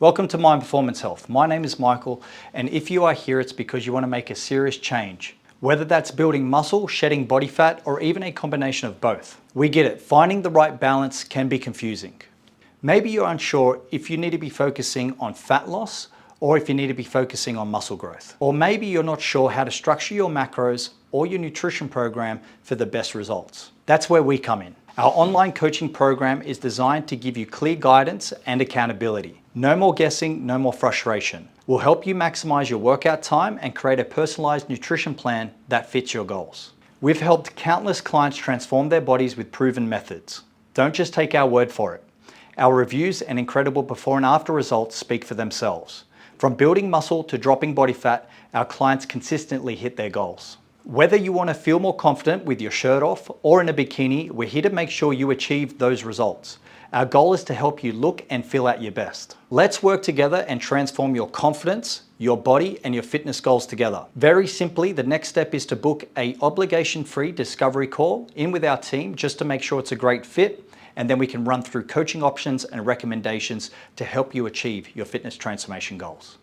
Welcome to Mind Performance Health. My name is Michael, and if you are here, it's because you want to make a serious change. Whether that's building muscle, shedding body fat, or even a combination of both. We get it, finding the right balance can be confusing. Maybe you're unsure if you need to be focusing on fat loss or if you need to be focusing on muscle growth. Or maybe you're not sure how to structure your macros or your nutrition program for the best results. That's where we come in. Our online coaching program is designed to give you clear guidance and accountability. No more guessing, no more frustration. We'll help you maximize your workout time and create a personalized nutrition plan that fits your goals. We've helped countless clients transform their bodies with proven methods. Don't just take our word for it. Our reviews and incredible before and after results speak for themselves. From building muscle to dropping body fat, our clients consistently hit their goals. Whether you want to feel more confident with your shirt off or in a bikini, we're here to make sure you achieve those results. Our goal is to help you look and feel at your best. Let's work together and transform your confidence, your body, and your fitness goals together. Very simply, the next step is to book an obligation-free discovery call in with our team just to make sure it's a great fit, and then we can run through coaching options and recommendations to help you achieve your fitness transformation goals.